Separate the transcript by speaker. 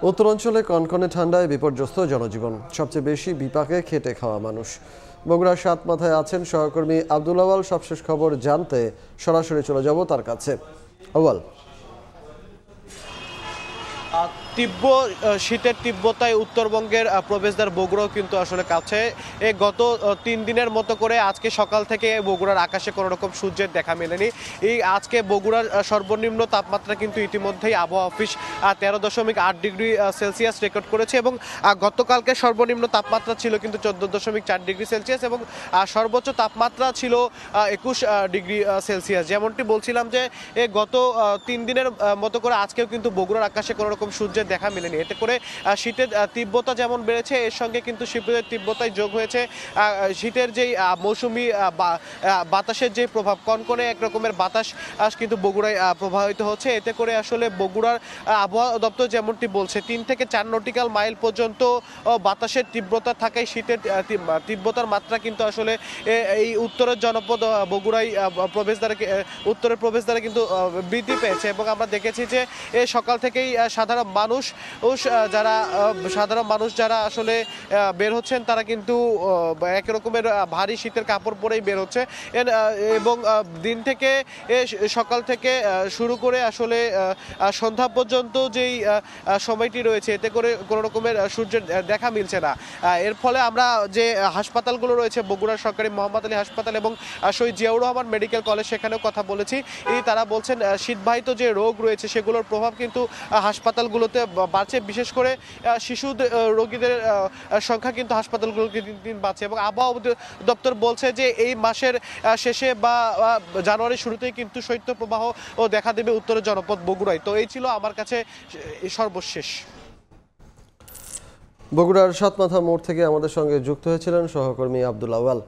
Speaker 1: উত্তরাঞ্চলে কনকনে ঠান্ডায় বিপর্যস্ত জনজীবন, সবচেয়ে বেশি বিপাকে খেটে খাওয়া মানুষ। বগুড়ার সাতমাথায় আছেন সহকর্মী আব্দুল আওয়াল। সবশেষ খবর জানতে সরাসরি চলে যাব তার কাছে। আওয়াল,
Speaker 2: তীব্র শীতের তীব্রতায় উত্তরবঙ্গের প্রবেশদ্বার বগুড়াও কিন্তু আসলে কাছে। গত 3 দিনের মতো করে আজকে সকাল থেকে বগুড়ার আকাশে কোনো রকম সূর্যের দেখা মেলেনি। এই আজকে বগুড়ার সর্বনিম্ন তাপমাত্রা কিন্তু ইতিমধ্যেই আবহাওয়া অফিস 13.8 ডিগ্রি সেলসিয়াস রেকর্ড করেছে এবং গতকালকে সর্বনিম্ন তাপমাত্রা ছিল কিন্তু 14.4 ডিগ্রি সেলসিয়াস এবং সর্বোচ্চ তাপমাত্রা ছিল 21 ডিগ্রি সেলসিয়াস। যেমনটি বলছিলাম যে গত 3 দিনের মতো করে আজকেও কিন্তু বগুড়ার আকাশে কোনো রকম সূর্যের দেখা মেলেনি। এতে করে শীতের তীব্রতা যেমন বেড়েছে, এর সঙ্গে কিন্তু শীতের তীব্রতায় যোগ হয়েছে শীতের যেই মৌসুমি বাতাসের যে প্রভাব, কনকনে এক রকমের বাতাস কিন্তু বগুড়ায় প্রবাহিত হচ্ছে। এতে করে আসলে বগুড়ার আবহাওয়া দপ্তর যেমনটি বলছে 3 থেকে 4 নটিক্যাল মাইল পর্যন্ত বাতাসের তীব্রতা থাকায় শীতের তীব্রতার মাত্রা কিন্তু আসলে এই উত্তরের জনপদ বগুড়ায় উত্তরের প্রবেশদ্বারে কিন্তু বৃদ্ধি পেয়েছে এবং আমরা দেখেছি যে সকাল থেকেই সাধারণ মানুষ যারা আসলে বের হচ্ছেন তারা কিন্তু এক রকমের ভারী শীতের কাপড় পরেই বের হচ্ছে এবং দিন থেকে সকাল থেকে শুরু করে আসলে সন্ধ্যা পর্যন্ত যেই সময়টি রয়েছে, এতে করে কোনো রকমের সূর্যের দেখা মিলছে না। এর ফলে আমরা যে হাসপাতালগুলো রয়েছে, বগুড়ার সরকারি মোহাম্মদ আলী হাসপাতাল এবং শহীদ জিয়াউর রহমান মেডিকেল কলেজ, সেখানেও কথা বলেছি। তারা বলছেন শীতবাহিত যে রোগ রয়েছে সেগুলোর প্রভাব কিন্তু হাসপাতালগুলোতে বাড়ছে। বিশেষ করে শিশু রোগীদের সংখ্যা কিন্তু হাসপাতালগুলোকে দিন দিন বাড়ছে এবং আবহাওয়া দপ্তর বলছে যে এই মাসের শেষে বা জানুয়ারির শুরুতেই কিন্তু শৈত্যপ্রবাহ দেখা দেবে উত্তরের জনপদ বগুড়ায়। তো এই ছিল আমার কাছে সর্বশেষ।
Speaker 1: বগুড়ার সাতমাথা মোড় থেকে আমাদের সঙ্গে যুক্ত হয়েছিলেন সহকর্মী আব্দুল আওয়াল।